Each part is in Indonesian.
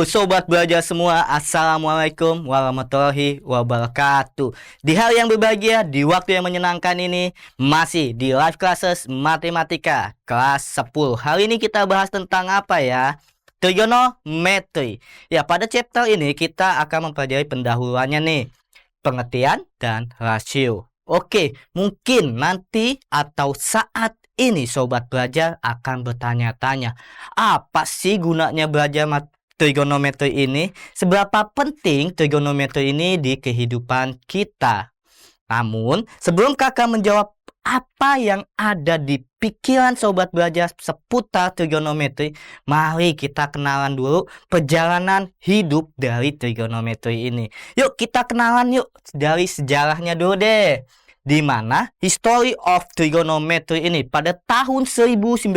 Halo sobat belajar semua, Assalamualaikum warahmatullahi wabarakatuh. Di hari yang berbahagia, di waktu yang menyenangkan ini, masih di live classes matematika kelas 10. Hari ini kita bahas tentang apa ya? Trigonometri. Ya, pada chapter ini kita akan mempelajari pendahuluannya nih, pengertian dan rasio. Oke, mungkin nanti atau saat ini sobat belajar akan bertanya-tanya, apa sih gunanya belajar trigonometri ini? Seberapa penting trigonometri ini di kehidupan kita? Namun, sebelum kakak menjawab apa yang ada di pikiran sobat belajar seputar trigonometri, mari kita kenalan dulu perjalanan hidup dari trigonometri ini. Yuk kita kenalan yuk dari sejarahnya dulu deh. Di mana History of Trigonometry ini pada tahun 1990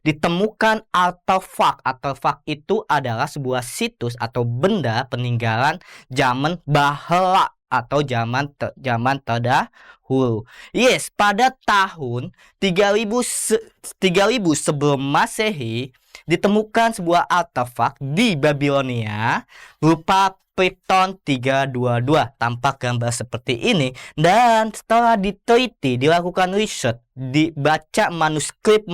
ditemukan artefak. Artefak itu adalah sebuah situs atau benda peninggalan zaman bahela atau zaman terdahulu. Yes, pada tahun 3000 sebelum Masehi ditemukan sebuah artefak di Babilonia berupa Python 322, tampak gambar seperti ini. Dan setelah diteliti, dilakukan riset, dibaca manuskrip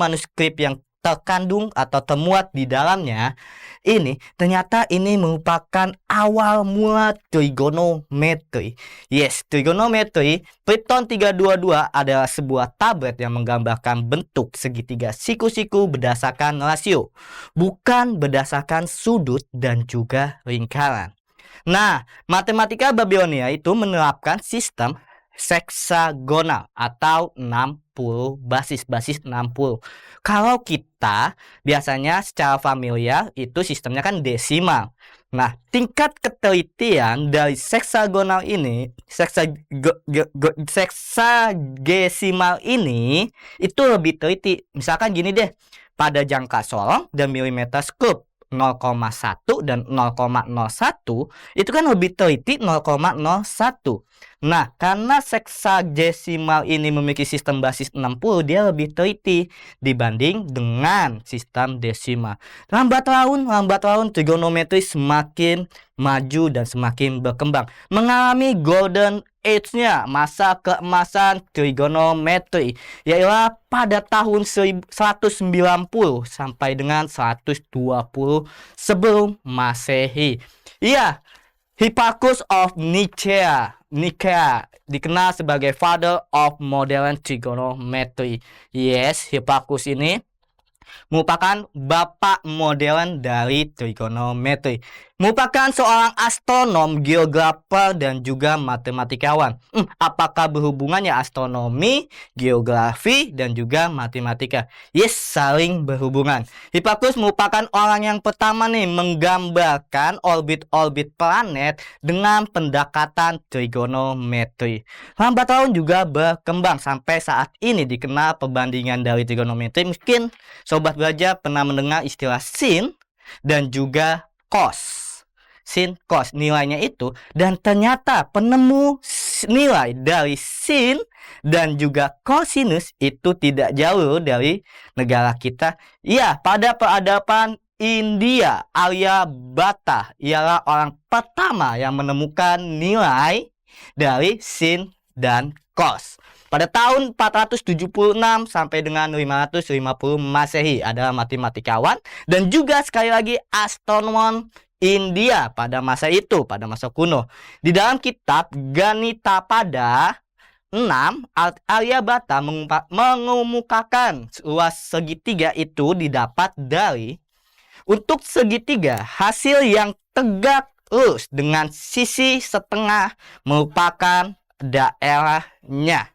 yang terkandung atau termuat di dalamnya, ini ternyata ini merupakan awal mula trigonometri. Yes, trigonometri Python 322 adalah sebuah tablet yang menggambarkan bentuk segitiga siku-siku berdasarkan rasio, bukan berdasarkan sudut dan juga lingkaran. Nah, matematika Babilonia itu menerapkan sistem heksagonal atau 60 basis 60. Kalau kita biasanya secara familiar itu sistemnya kan desimal. Nah, tingkat ketelitian dari heksagonal ini, heksagesimal ini itu lebih teliti. Misalkan gini deh, pada jangka solong dan milimeter skop 0,1 dan 0,01 itu kan lebih teliti 0,01. Nah, karena heksagesimal ini memiliki sistem basis 60, dia lebih teliti dibanding dengan sistem desimal. Lambat laun trigonometri semakin maju dan semakin berkembang, mengalami golden age-nya, masa keemasan trigonometri, yaitu pada tahun 190 sampai dengan 120 sebelum Masehi. Iya, Hipparchus of Nicaea dikenal sebagai father of modern trigonometry. Yes, Hipparchus ini merupakan bapak modern dari trigonometri, merupakan seorang astronom, geografer, dan juga matematikawan. Apakah berhubungannya astronomi, geografi, dan juga matematika? Yes, saling berhubungan. Hipparchus merupakan orang yang pertama nih menggambarkan orbit-orbit planet dengan pendekatan trigonometri. Lambat laun juga berkembang sampai saat ini dikenal perbandingan dari trigonometri. Mungkin sobat belajar pernah mendengar istilah sin dan juga cos. Sin, cos, nilainya itu. Dan ternyata penemu nilai dari sin dan juga cosinus itu tidak jauh dari negara kita. Ya, pada peradaban India, Aryabhata ialah orang pertama yang menemukan nilai dari sin dan cos. Pada tahun 476 sampai dengan 550 Masehi adalah matematikawan dan juga sekali lagi astronom India pada masa itu, pada masa kuno. Di dalam kitab Ganitapada 6, Aryabhata mengemukakan luas segitiga itu didapat dari untuk segitiga hasil yang tegak lurus dengan sisi setengah merupakan daerahnya.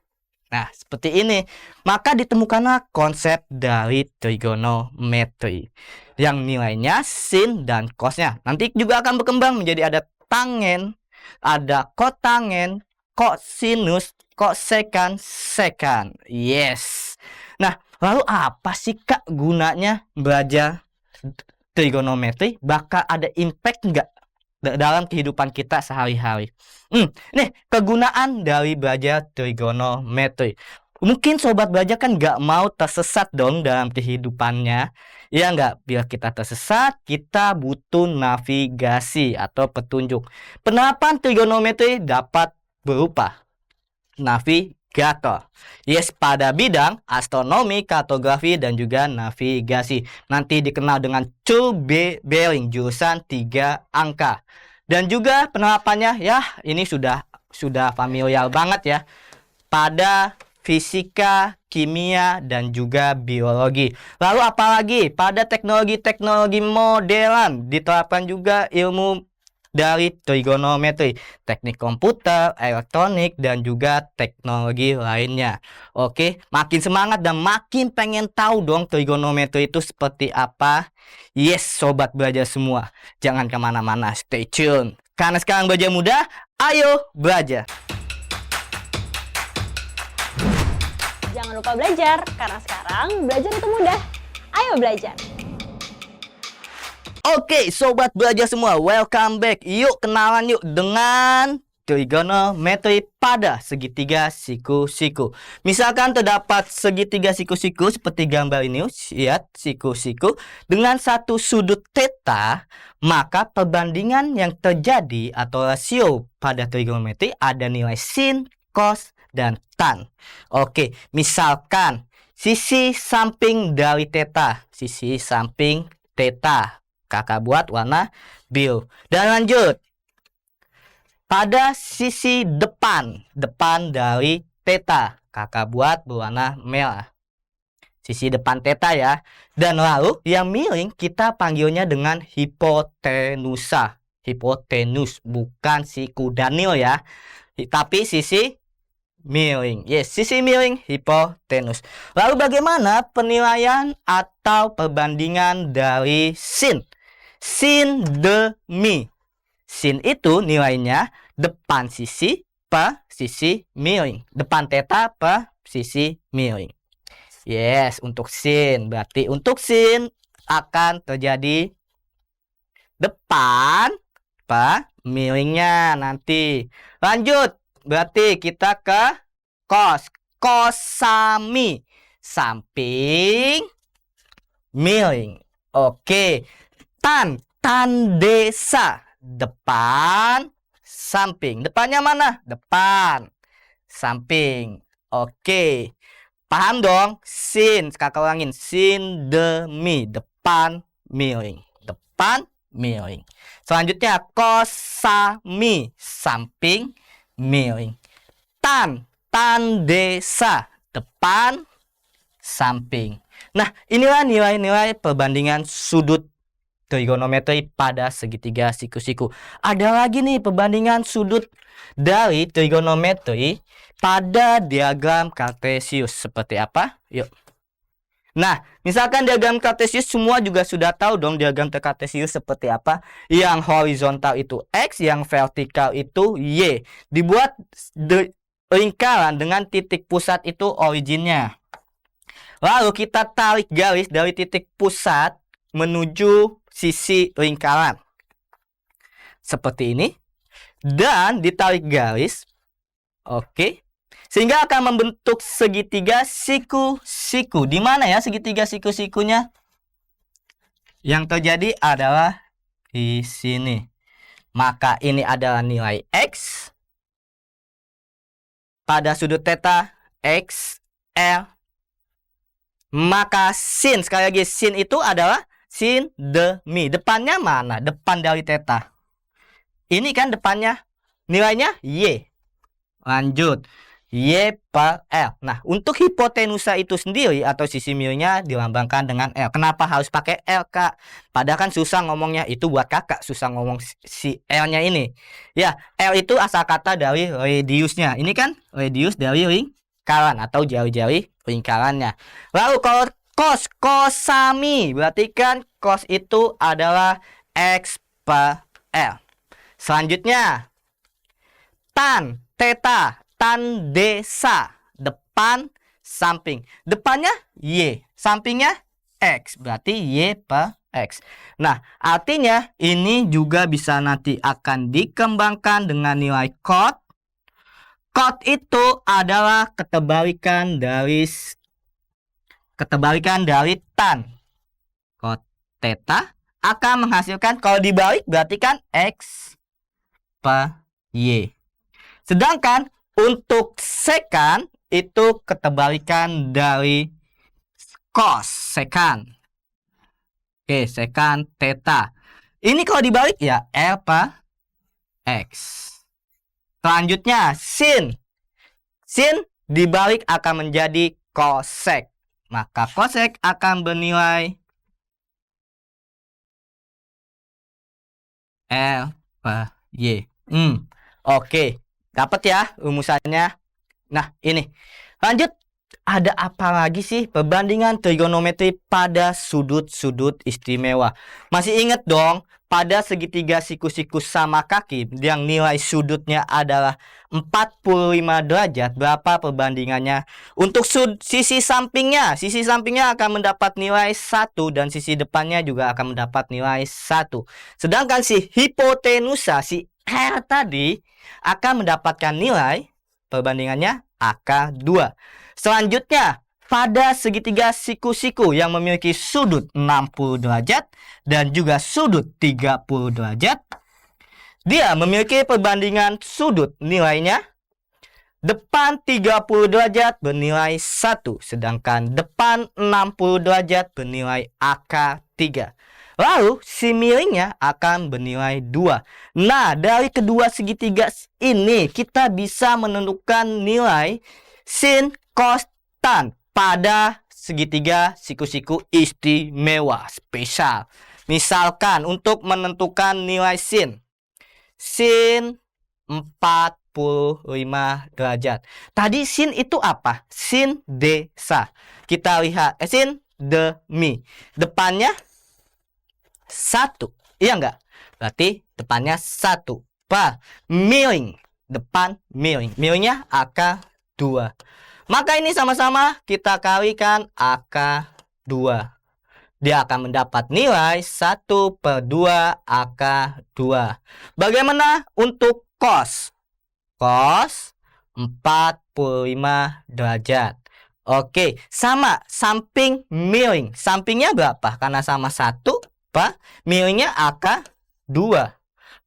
Nah, seperti ini. Maka ditemukanlah konsep dari trigonometri yang nilainya sin dan cosnya. Nanti juga akan berkembang menjadi ada tangen, ada kotangen, kosinus, kosekan, sekan. Yes. Nah, lalu apa sih Kak gunanya belajar trigonometri? Bakal ada impact nggak dalam kehidupan kita sehari-hari? Nih, kegunaan dari belajar trigonometri. Mungkin sobat belajar kan nggak mau tersesat dong dalam kehidupannya. Ya nggak, biar kita tersesat, kita butuh navigasi atau petunjuk. Penerapan trigonometri dapat berupa navigator. Yes, pada bidang astronomi, kartografi, dan juga navigasi. Nanti dikenal dengan Bearing, jurusan 3 angka. Dan juga penerapannya, ya ini sudah familiar banget ya. Pada fisika, kimia, dan juga biologi. Lalu apalagi pada teknologi-teknologi modelan diterapkan juga ilmu dari trigonometri, teknik komputer, elektronik, dan juga teknologi lainnya. Oke, makin semangat dan makin pengen tahu dong trigonometri itu seperti apa. Yes, sobat belajar semua, jangan kemana-mana, stay tune. Karena sekarang belajar mudah, ayo belajar. Jangan lupa belajar, karena sekarang belajar itu mudah. Ayo belajar! Oke, sobat belajar semua, welcome back. Yuk kenalan yuk dengan trigonometri pada segitiga siku-siku. Misalkan terdapat segitiga siku-siku seperti gambar ini, lihat siku-siku dengan satu sudut theta, maka perbandingan yang terjadi atau rasio pada trigonometri ada nilai sin, cos, dan tan. Oke, misalkan sisi samping dari theta, sisi samping theta, kakak buat warna biru. Dan lanjut, pada sisi depan dari theta, kakak buat berwarna merah. Sisi depan theta ya. Dan lalu yang miring kita panggilnya dengan hipotenusa. Hipotenus, bukan siku Daniel ya, tapi sisi miring. Yes, sisi miring hipotenus. Lalu bagaimana penilaian atau perbandingan dari sin? Sin demi. Sin itu nilainya depan sisi per sisi miring. Depan theta per sisi miring. Yes, untuk sin. Berarti untuk sin akan terjadi depan per miringnya nanti. Lanjut. Berarti kita ke cos. Kosami, samping miring. Oke. Tan desa, depan samping. Depannya mana? Depan samping. Oke. Paham dong? Sin, kakak ulangin. Sin demi, depan miring. Depan miring. Selanjutnya kosami, samping miring. Tan desa, depan samping. Nah, inilah nilai-nilai perbandingan sudut trigonometri pada segitiga siku-siku. Ada lagi nih perbandingan sudut dari trigonometri pada diagram kartesius. Seperti apa? Yuk. Nah, misalkan diagram kartesius semua juga sudah tahu dong diagram kartesius seperti apa. Yang horizontal itu X, yang vertikal itu Y. Dibuat lingkaran dengan titik pusat itu originnya. Lalu kita tarik garis dari titik pusat menuju sisi lingkaran. Seperti ini. Dan ditarik garis. Oke. Sehingga akan membentuk segitiga siku-siku. Di mana ya segitiga siku-sikunya? Yang terjadi adalah di sini. Maka ini adalah nilai X. Pada sudut theta X, L. Maka sin, sekali lagi sin itu adalah sin demi. Depannya mana? Depan dari theta. Ini kan depannya. Nilainya Y. Lanjut. Y per L. Nah, untuk hipotenusa itu sendiri atau sisi miringnya dilambangkan dengan L. Kenapa harus pakai L, Kak? Padahal kan susah ngomongnya. Itu buat kakak susah ngomong si L-nya ini. Ya, L itu asal kata dari radiusnya. Ini kan radius dari lingkaran atau jari-jari lingkarannya. Lalu kalau kosami, berarti kan cos itu adalah X per L. Selanjutnya, tan theta, tan desa, depan samping. Depannya Y, sampingnya X, berarti Y per X. Nah, artinya ini juga bisa nanti akan dikembangkan dengan nilai cot, Cot itu adalah ketebalikan dari tan. Cot theta akan menghasilkan, kalau dibalik berarti kan X per Y. Sedangkan untuk sekan itu ketebalikan dari cos sekan. Oke, sekan theta. Ini kalau dibalik ya L per X. Selanjutnya sin. Sin dibalik akan menjadi kosek. Maka kosek akan bernilai L per Y. Oke. Dapat ya rumusannya. Nah, ini. Lanjut. Ada apa lagi sih perbandingan trigonometri pada sudut-sudut istimewa? Masih ingat dong, pada segitiga siku-siku sama kaki yang nilai sudutnya adalah 45 derajat, berapa perbandingannya? Untuk sisi sampingnya akan mendapat nilai 1 dan sisi depannya juga akan mendapat nilai 1. Sedangkan si hipotenusa, si R tadi akan mendapatkan nilai perbandingannya akar 2. Selanjutnya, pada segitiga siku-siku yang memiliki sudut 60 derajat dan juga sudut 30 derajat, dia memiliki perbandingan sudut nilainya depan 30 derajat bernilai 1, sedangkan depan 60 derajat bernilai akar 3. Lalu si miringnya akan bernilai 2. Nah, dari kedua segitiga ini kita bisa menentukan nilai sin, cos, tan pada segitiga siku-siku istimewa spesial. Misalkan untuk menentukan nilai sin 45 derajat. Tadi sin itu apa? Sin desa. Kita lihat sin demi. Depannya 1. Iya enggak? Berarti depannya 1. Miring. Depan miring. Miringnya akar 2. Maka ini sama-sama kita kalikan akar 2. Dia akan mendapat nilai 1/2 akar 2. Bagaimana untuk cos? Cos 45 derajat. Oke, sama samping miring. Sampingnya berapa? Karena sama 1, miringnya akar 2.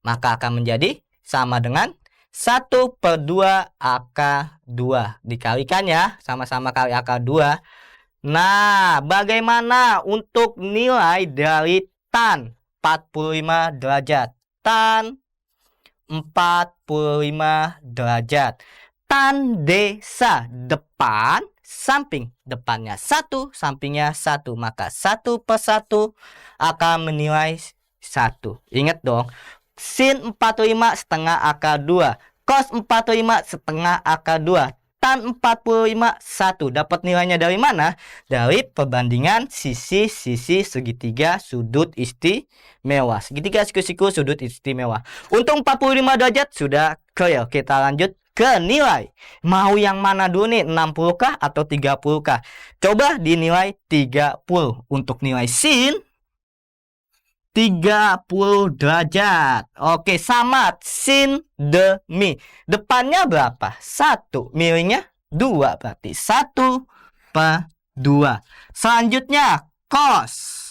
Maka akan menjadi sama dengan 1/2 akar 2. Dikalikan ya, sama-sama kali akar 2. Nah, bagaimana untuk nilai dari tan 45 derajat? Tan 45 derajat. Tan desa depan, samping. Depannya 1, sampingnya 1. Maka 1/1 akan menilai 1. Ingat dong. Sin 45 setengah akar 2. Cos 45 setengah akar 2. Tan 45 1. Dapat nilainya dari mana? Dari perbandingan sisi-sisi segitiga sudut istimewa. Segitiga siku-siku sudut istimewa. Untuk 45 derajat sudah clear. Kita lanjut ke nilai. Mau yang mana dulu nih? 60 kah atau 30 kah? Coba dinilai 30. Untuk nilai sin 30 derajat. Oke, sama sin demi. Depannya berapa? 1. Miringnya 2. Berarti 1/2. Selanjutnya cos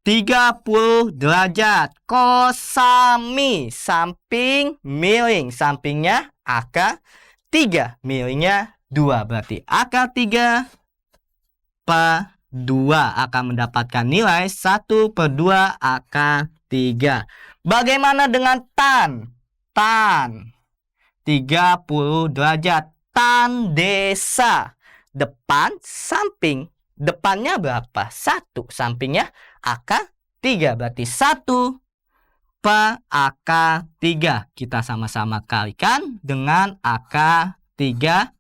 30 derajat. Cosami. Samping miring. Sampingnya akar 3. Miringnya 2. Berarti akar 3/2 akan mendapatkan nilai 1/2 akar 3. Bagaimana dengan tan? Tan 30 derajat. Tan desa depan, samping. Depannya berapa? 1. Sampingnya akar 3. Berarti 1/akar 3. Kita sama-sama kalikan dengan akar 3.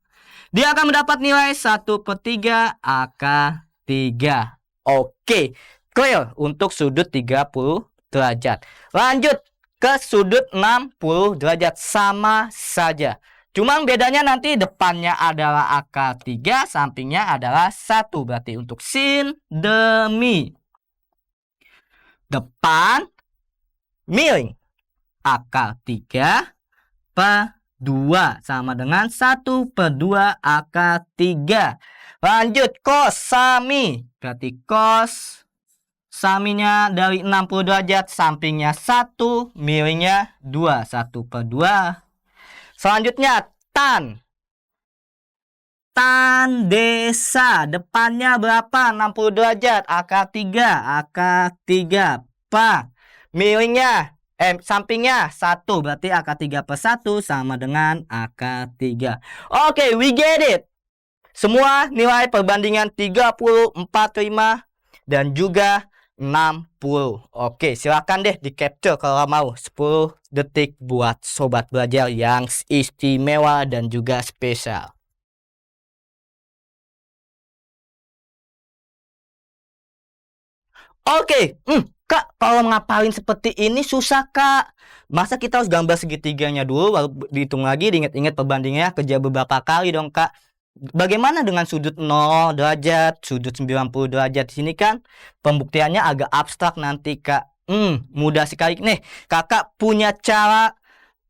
Dia akan mendapat nilai 1/3 akar 3. Oke, clear untuk sudut 30 derajat. Lanjut ke sudut 60 derajat. Sama saja. Cuma bedanya nanti depannya adalah akar 3, sampingnya adalah 1. Berarti untuk sin demi. Depan miring akar 3/2. 2 sama dengan 1/2 akar 3. Lanjut cos sami. Berarti cos saminya dari 60 derajat, sampingnya 1, miringnya 2, 1/2. Selanjutnya tan. Tan desa, depannya berapa? 60 derajat, akar 3, akar 3. Miringnya, sampingnya 1, berarti akar 3/1 sama dengan akar 3. Oke, we get it. Semua nilai perbandingan 30, 45, dan juga 60. Oke, silakan deh di capture kalau mau. 10 detik buat sobat belajar yang istimewa dan juga spesial. Oke, Kak, kalau ngapalin seperti ini susah, Kak. Masa kita harus gambar segitiganya dulu, lalu dihitung lagi, diingat-ingat perbandingannya, kerja beberapa kali dong, Kak. Bagaimana dengan sudut 0 derajat, sudut 90 derajat? Di sini kan pembuktiannya agak abstrak nanti, Kak. Mudah sekali. Nih, Kakak punya cara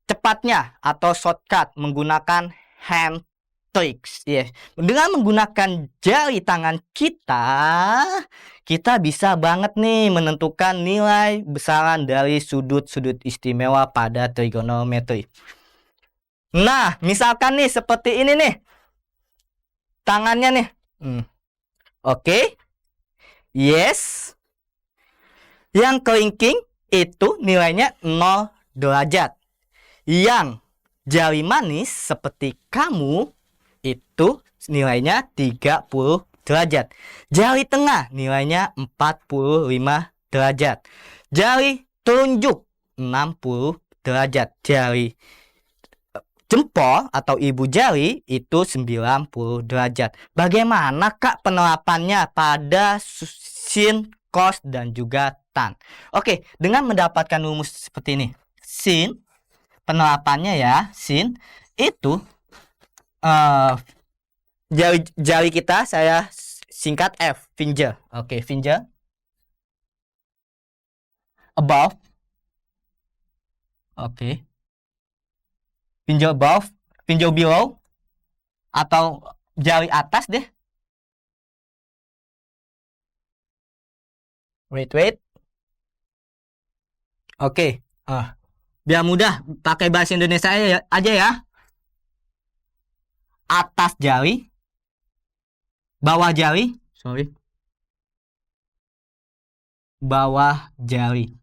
cepatnya atau shortcut menggunakan hand tricks. Dengan menggunakan jari tangan kita bisa banget nih menentukan nilai besaran dari sudut-sudut istimewa pada trigonometri. Nah, misalkan nih seperti ini nih. Tangannya nih. Oke. Yes. Yang kelingking itu nilainya 0 derajat. Yang jari manis seperti kamu itu nilainya 30 derajat. Jari tengah nilainya 45 derajat. Jari telunjuk 60 derajat. Jari jempol atau ibu jari itu 90 derajat. Bagaimana, Kak, penerapannya pada sin, cos, dan juga tan? Oke, dengan mendapatkan rumus seperti ini. Sin, penerapannya ya, sin itu jari kita saya singkat F, finger. Oke, finger. Above. Oke. Finger above, finger below, atau jari atas deh. Wait. Oke. Biar mudah, pakai bahasa Indonesia aja ya. Atas jari, bawah jari, bawah jari.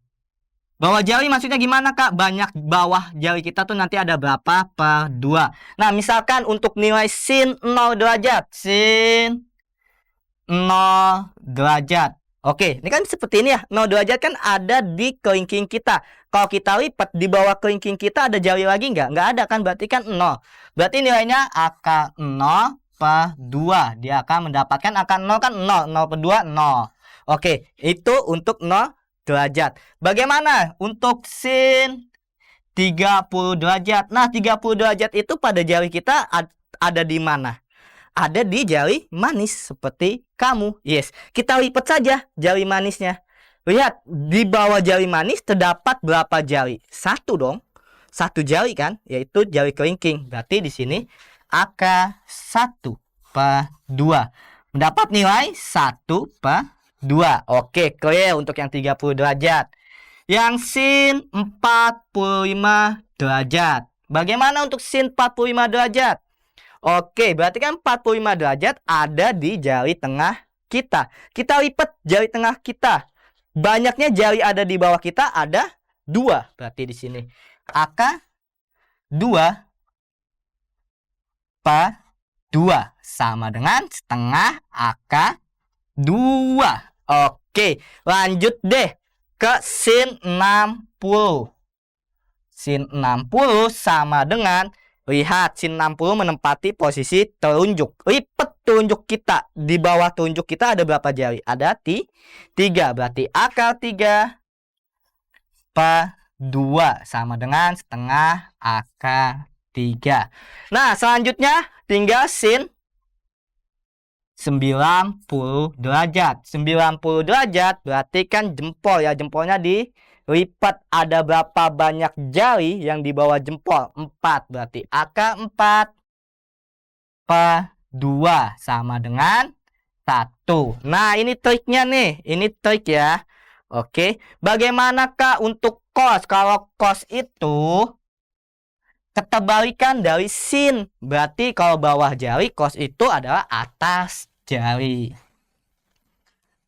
Bawah jari maksudnya gimana, Kak? Banyak bawah jari kita tuh nanti ada berapa per 2. Nah, misalkan untuk nilai sin 0 derajat. Sin 0 derajat. Oke, ini kan seperti ini ya. 0 derajat kan ada di kelingking kita. Kalau kita lipat di bawah kelingking kita ada jari lagi nggak? Nggak ada kan, berarti kan 0. Berarti nilainya akar 0 per 2. Dia akan mendapatkan akar 0 kan 0. 0 per 2, 0. Oke, itu untuk 0 derajat. Bagaimana untuk sin 30 derajat? Nah, 30 derajat itu pada jari kita ada di mana? Ada di jari manis seperti kamu. Yes, kita lipat saja jari manisnya. Lihat, di bawah jari manis terdapat berapa jari? 1 dong. 1 jari kan, yaitu jari kelingking. Berarti di sini akar 1 per 2. Mendapat nilai 1 per 2. Oke, clear untuk yang 30 derajat. Yang sin 45 derajat. Bagaimana untuk sin 45 derajat? Oke, berarti kan 45 derajat ada di jari tengah kita. Kita lipat jari tengah kita. Banyaknya jari ada di bawah kita ada 2. Berarti di sini akar 2 per 2 sama dengan setengah akar 2. Oke, lanjut deh ke sin 60. Sin 60 sama dengan, lihat, sin 60 menempati posisi telunjuk. Lipat telunjuk kita. Di bawah telunjuk kita ada berapa jari? Ada 3. Berarti akar 3 per 2 sama dengan setengah akar 3. Nah, selanjutnya tinggal sin 90 derajat. 90 derajat berarti kan jempol ya. Jempolnya di lipat ada berapa banyak jari yang di bawah jempol? 4. Berarti AK 4 per 2 sama dengan 1. Nah, ini triknya nih. Ini trik ya. Oke. Bagaimanakah untuk cos? Kalau cos itu ketebalikan dari sin. Berarti kalau bawah jari, cos itu adalah atas jari.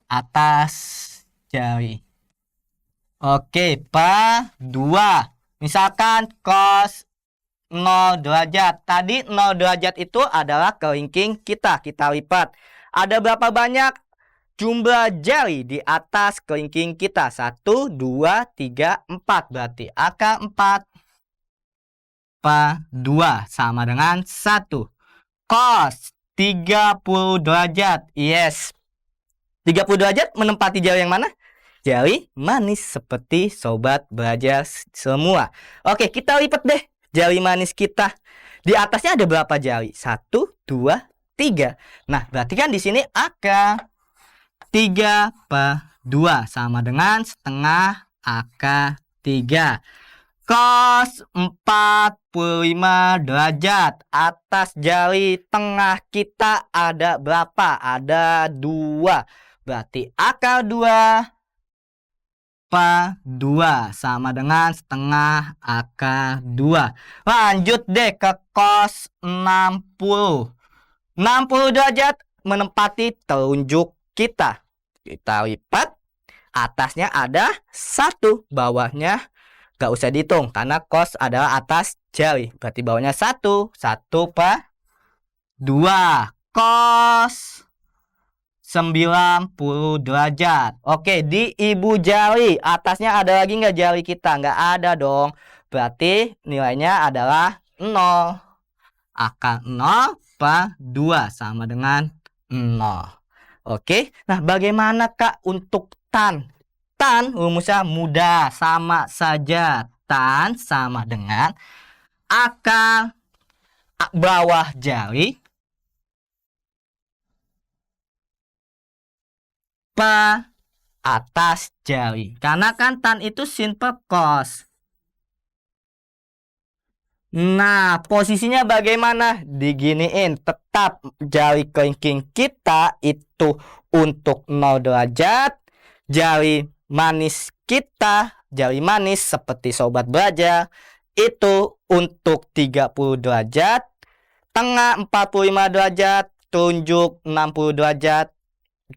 Atas jari. Oke, per 2. Misalkan cos 0 derajat. Tadi 0 derajat itu adalah kelingking kita. Kita lipat. Ada berapa banyak jumlah jari di atas kelingking kita? 1, 2, 3, 4. Berarti AK 4 per 2 sama dengan 1. Cos 30 derajat. Yes. 30 derajat menempati jari yang mana? Jari manis seperti sobat belajar semua. Oke, kita lipat deh jari manis kita. Di atasnya ada berapa jari? 1, 2, 3. Nah, berarti kan di sini AK 3 per 2 sama dengan setengah AK 3. Cos 45 derajat. Atas jari tengah kita ada berapa? Ada 2. Berarti AK 2 per 2 sama dengan setengah AK 2. Lanjut deh ke cos 60. 60 derajat menempati telunjuk kita. Kita lipat. Atasnya ada 1. Bawahnya gak usah dihitung karena cos adalah atas jari. Berarti bawahnya 1. 1 per 2. Cos 90 derajat. Oke, di ibu jari atasnya ada lagi nggak jari kita? Nggak ada dong. Berarti nilainya adalah 0. AK 0 per 2 sama dengan 0. Oke, nah bagaimana Kak untuk tan? Tan rumusnya mudah, sama saja. Tan sama dengan AK bawah jari per atas jari. Karena kan tan itu sin per cos. Nah, posisinya bagaimana? Diginiin, tetap jari kelingking kita itu untuk 0 derajat. Jari manis kita, jari manis seperti sobat belajar, itu untuk 30 derajat. Tengah 45 derajat, tunjuk 60 derajat,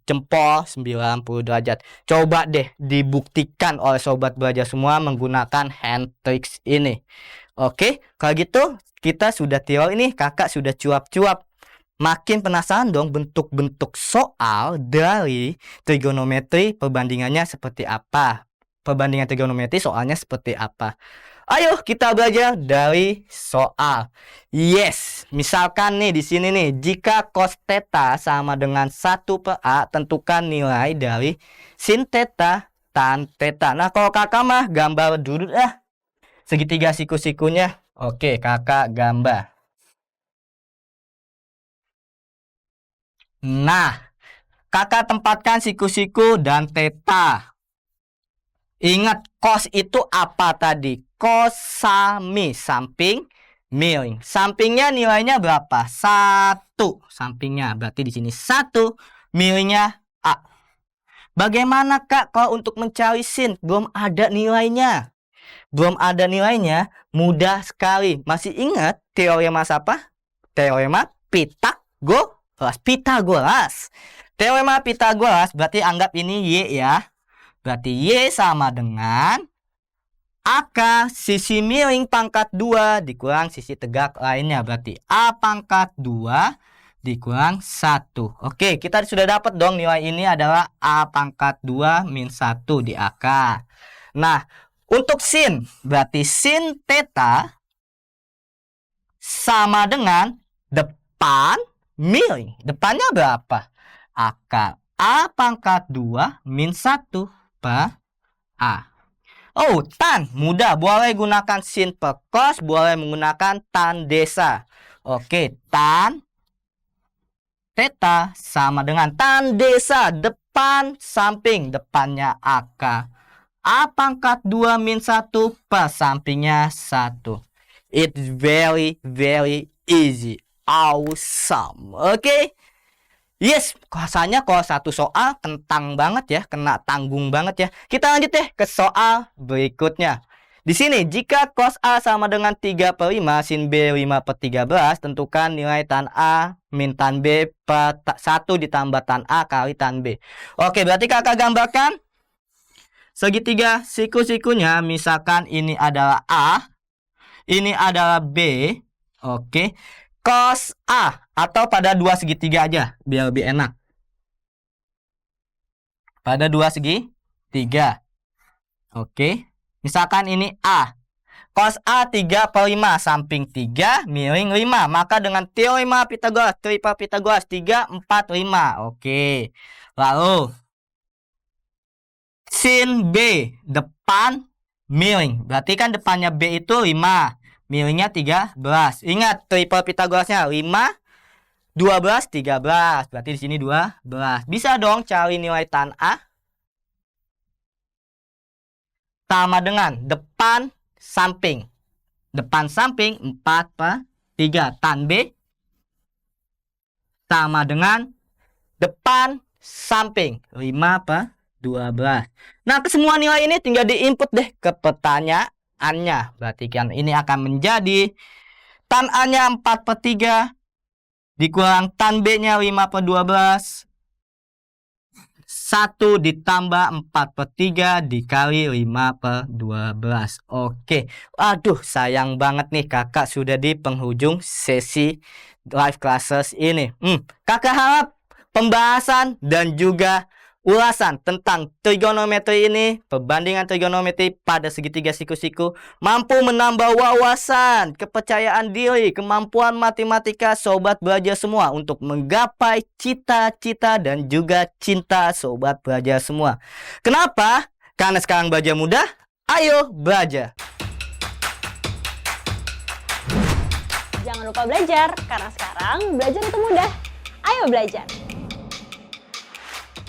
jempol 90 derajat. Coba deh dibuktikan oleh sobat belajar semua menggunakan hand tricks ini. Oke, kalau gitu kita sudah teori ini, kakak sudah cuap-cuap. Makin penasaran dong bentuk-bentuk soal dari trigonometri, perbandingannya seperti apa? Perbandingan trigonometri soalnya seperti apa? Ayo kita belajar dari soal. Yes, misalkan nih di sini nih, jika cos theta sama dengan 1 per A, tentukan nilai dari sin theta tan theta. Nah, kalau kakak mah gambar dulu segitiga siku-sikunya. Oke, kakak gambar. Nah, kakak tempatkan siku-siku dan theta. Ingat, cos itu apa tadi? Cosami, samping miring. Sampingnya nilainya berapa? 1. Sampingnya berarti di sini 1, miringnya A. Bagaimana Kak kalau untuk mencari sin? Belum ada nilainya. Belum ada nilainya, mudah sekali. Masih ingat teorema apa? Teorema Pitagoras. Pitagoras. Teorema Pitagoras berarti anggap ini Y ya. Berarti Y sama dengan AK sisi miring pangkat 2 dikurang sisi tegak lainnya. Berarti A pangkat 2 dikurang 1. Oke, kita sudah dapat dong nilai ini adalah A pangkat 2 min 1 di AK. Nah, untuk sin, berarti sin theta sama dengan depan miring. Depannya berapa? AK A pangkat 2 min 1 per A. Oh, tan mudah, boleh gunakan sin per cos, boleh menggunakan tan desa. Oke, tan theta sama dengan tan desa, depan samping, depannya AK A pangkat 2 min 1 per sampingnya 1. It's very easy. Awesome. Oke. Yes, rasanya kalau satu soal kentang banget ya, kena tanggung banget ya. Kita lanjut deh ke soal berikutnya. Di sini, jika cos A sama dengan 3/5, sin B 5/13, tentukan nilai tan A min tan B per 1 ditambah tan A kali tan B. Oke, berarti kakak gambarkan segitiga siku-sikunya. Misalkan ini adalah A, ini adalah B. Oke, cos A atau pada dua segitiga aja biar lebih enak. Pada dua segitiga. Oke, misalkan ini A. Cos A 3/5 samping 3 miring 5. Maka dengan teorema Pythagoras, tripa Pythagoras 3, 4, 5. Oke. Lalu sin B depan miring. Berarti kan depannya B itu 5. Miringnya 13. Ingat triple Pythagorasnya 5, 12, 13. Berarti di sini 12. Bisa dong cari nilai tan A. Sama dengan depan samping. Depan samping 4/3. Tan B sama dengan depan samping 5/12. Nah, kesemua nilai ini tinggal diinput deh ke pertanyaannya. Berarti kan ini akan menjadi tan A-nya 4/3 dikurang tan B-nya 5/12. 1 ditambah 4/3 dikali 5/12. Oke. Aduh, sayang banget nih kakak sudah di penghujung sesi live classes ini. Kakak harap pembahasan dan juga ulasan tentang trigonometri ini, perbandingan trigonometri pada segitiga siku-siku, mampu menambah wawasan, kepercayaan diri, kemampuan matematika sobat belajar semua untuk menggapai cita-cita dan juga cinta sobat belajar semua. Kenapa? Karena sekarang belajar mudah, ayo belajar. Jangan lupa belajar, karena sekarang belajar itu mudah. Ayo belajar.